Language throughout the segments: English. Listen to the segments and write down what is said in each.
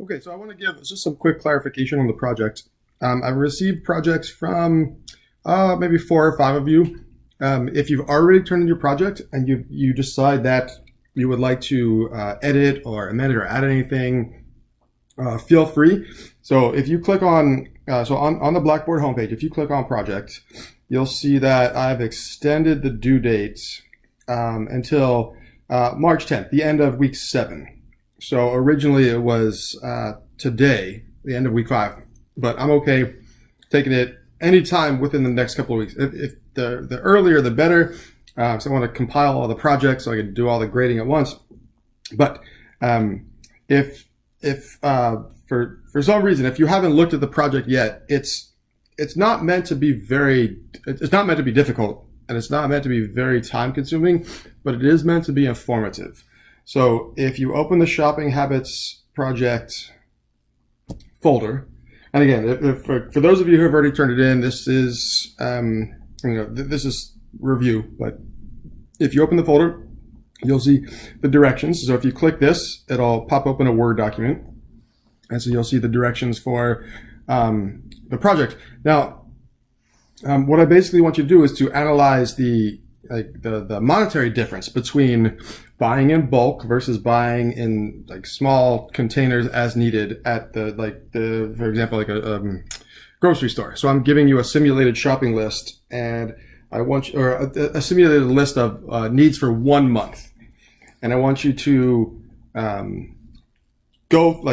Okay, so I want to give just some quick clarification on the project. I've received projects from maybe 4 or 5 of you. If you've already turned in your project and you decide that you would like to edit or amend it or add anything, feel free. So if you click on on the Blackboard homepage, if you click on project, you'll see that I've extended the due date until March 10th, the end of week 7. So originally it was today, the end of week 5, but I'm okay taking it anytime within the next couple of weeks. If the earlier, the better. So I want to compile all the projects so I can do all the grading at once. But if for some reason, if you haven't looked at the project yet, it's not meant to be it's not meant to be difficult, and it's not meant to be very time consuming, but it is meant to be informative. So if you open the Shopping Habits project folder, and again, for those of you who have already turned it in, this is this is review. But if you open the folder, you'll see the directions. So if you click this, it'll pop open a Word document, and so you'll see the directions for the project. Now, what I basically want you to do is to analyze the monetary difference between buying in bulk versus buying in like small containers as needed at for example, like a grocery store. So I'm giving you a simulated shopping list, and I want you, or a simulated list of needs for 1 month, and I want you to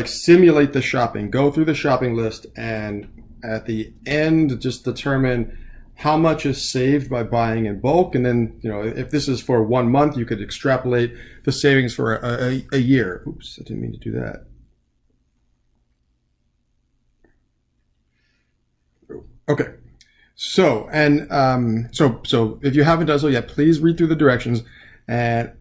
simulate the shopping, go through the shopping list, and at the end just determine how much is saved by buying in bulk. And then, if this is for 1 month, you could extrapolate the savings for a year. Oops, I didn't mean to do that. Okay. So, so if you haven't done so yet, please read through the directions. And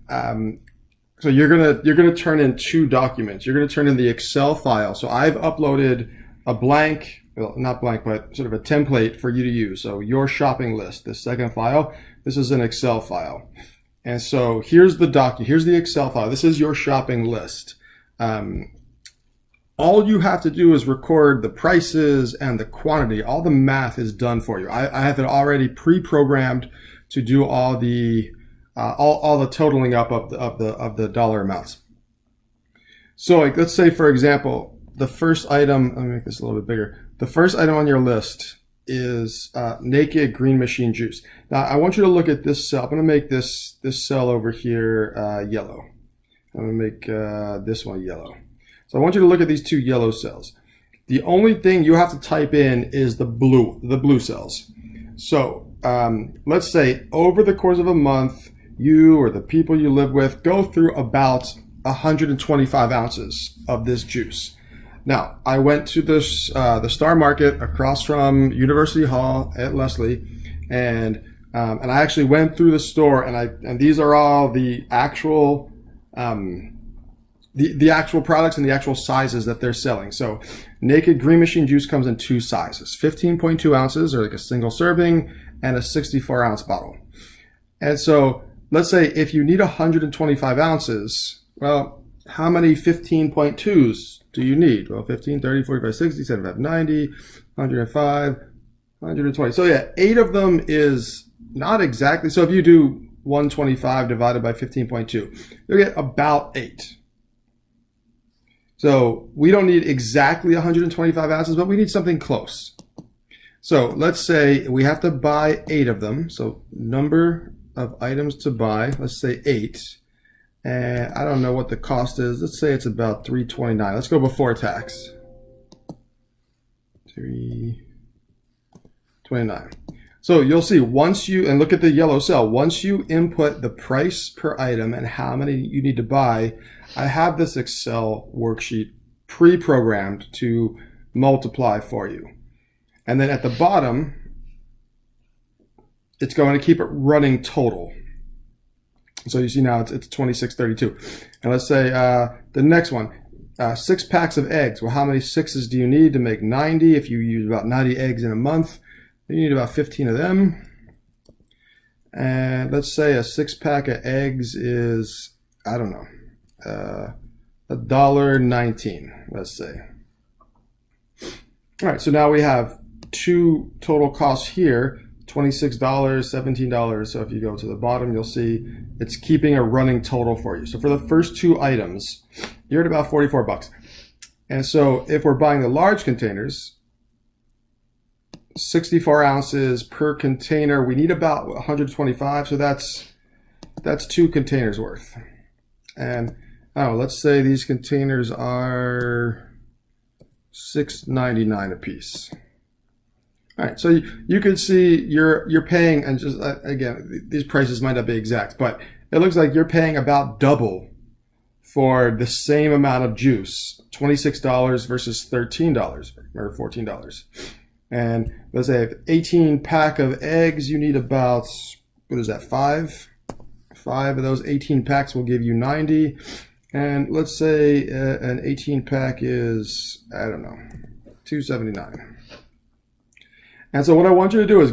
so you're gonna turn in 2 documents. You're gonna turn in the Excel file. So I've uploaded a blank, well, not blank, but sort of a template for you to use. So your shopping list, the second file, this is an Excel file. And so here's the Excel file. This is your shopping list. All you have to do is record the prices and the quantity. All the math is done for you. I have it already pre-programmed to do all the totaling up of the dollar amounts. So let's say, for example, the first item, let me make this a little bit bigger. The first item on your list is Naked Green Machine Juice. Now I want you to look at this cell. I'm going to make this cell over here yellow. I'm going to make this one yellow. So I want you to look at these 2 yellow cells. The only thing you have to type in is the blue cells. So let's say over the course of a month, you or the people you live with go through about 125 ounces of this juice. Now, I went to the Star Market across from University Hall at Leslie, and I actually went through the store, and these are all the actual the actual products and the actual sizes that they're selling. So Naked Green Machine Juice comes in 2 sizes, 15.2 ounces, or like a single serving, and a 64-ounce bottle. And so let's say if you need 125 ounces, well, how many 15.2s do you need? Well, 15, 30, 45, 60, 75, 90, 105, 120. So yeah, 8 of them is not exactly. So if you do 125 divided by 15.2, you'll get about 8. So we don't need exactly 125 ounces, but we need something close. So let's say we have to buy 8 of them. So number of items to buy, let's say 8. And I don't know what the cost is. Let's say it's about $3.29. Let's go before tax. $3.29. So you'll see and look at the yellow cell, once you input the price per item and how many you need to buy, I have this Excel worksheet pre-programmed to multiply for you. And then at the bottom, it's going to keep it running total. So you see now it's $26.32. And let's say the next one, 6 packs of eggs. Well, how many 6s do you need to make 90? If you use about 90 eggs in a month, you need about 15 of them. And let's say a 6-pack of eggs is, I don't know, $1.19. let's say. All right, so now we have two total costs here, $26, $17. So if you go to the bottom, you'll see it's keeping a running total for you. So for the first two items, you're at about 44 bucks. And so if we're buying the large containers, 64 ounces per container, we need about 125. So that's 2 containers worth. And let's say these containers are $6.99 a piece. All right, so you can see you're paying, and just again, these prices might not be exact, but it looks like you're paying about double for the same amount of juice, $26 versus $13 or $14. And let's say 18 pack of eggs, you need about, what is that, 5? 5 of those 18 packs will give you 90. And let's say an 18 pack is, I don't know, $2.79. And so what I want you to do is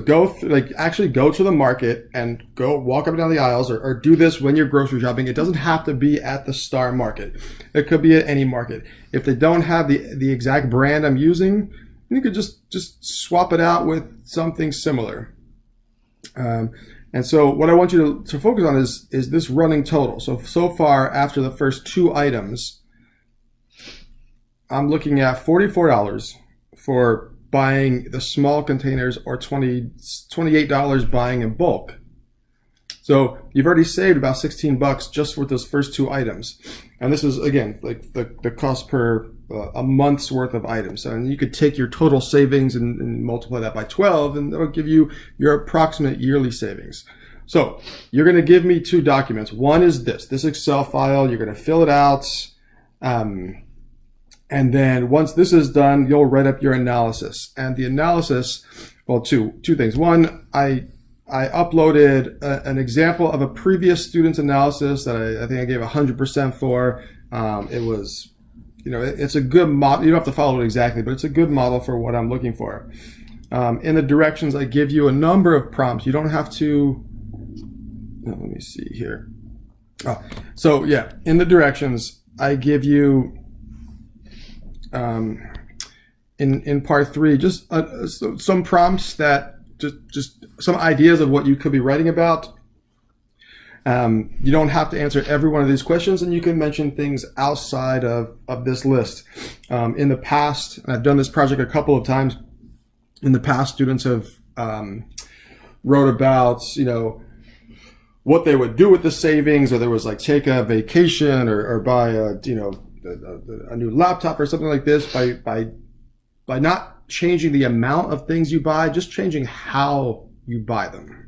actually go to the market and go walk up and down the aisles, or do this when you're grocery shopping. It doesn't have to be at the Star Market. It could be at any market. If they don't have the exact brand I'm using, you could just swap it out with something similar. And so what I want you to focus on is this running total. So far, after the first 2 items, I'm looking at $44 for buying the small containers, or $28 buying in bulk. So you've already saved about 16 bucks just with those first 2 items. And this is, again, like the cost per a month's worth of items. And you could take your total savings and multiply that by 12, and that'll give you your approximate yearly savings. So you're going to give me 2 documents. One is this Excel file. You're going to fill it out. And then once this is done, you'll write up your analysis. And the analysis, well, two things. One, I uploaded an example of a previous student's analysis that I think I gave 100% for. It was, it's a good model. You don't have to follow it exactly, but it's a good model for what I'm looking for. In the directions, I give you a number of prompts. You don't have to, let me see here. So yeah, in the directions, I give you, in part 3, just some prompts that just some ideas of what you could be writing about. You don't have to answer every one of these questions, and you can mention things outside of this list. In the past, and I've done this project a couple of times, in the past, students have wrote about, what they would do with the savings, or there was like take a vacation or buy a new laptop or something like this, by not changing the amount of things you buy, just changing how you buy them.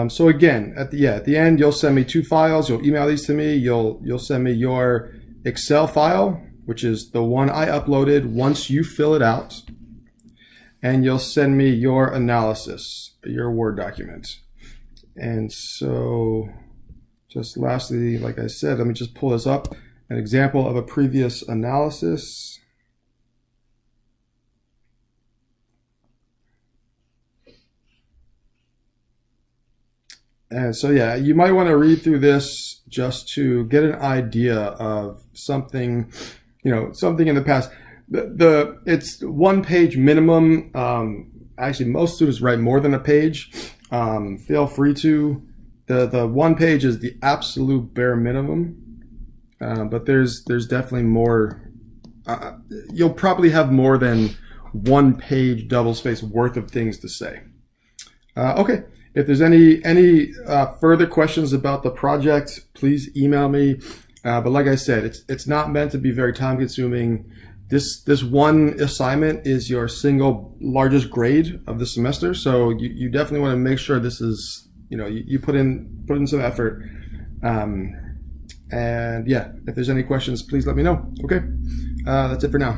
So again, at the end, you'll send me 2 files. You'll email these to me. You'll send me your Excel file, which is the one I uploaded once you fill it out, and you'll send me your analysis, your Word document. And so, just lastly, like I said, let me just pull this up. An example of a previous analysis. And so, yeah, you might want to read through this just to get an idea of something, something in the past. It's 1 page minimum. Actually, most students write more than a page. Feel free to. The 1 page is the absolute bare minimum. But there's definitely more. You'll probably have more than 1 page double space worth of things to say. Okay. If there's any further questions about the project, please email me. But like I said, it's not meant to be very time consuming. This one assignment is your single largest grade of the semester, so you definitely want to make sure this is, you put in some effort. And yeah, if there's any questions, please let me know. Okay, that's it for now.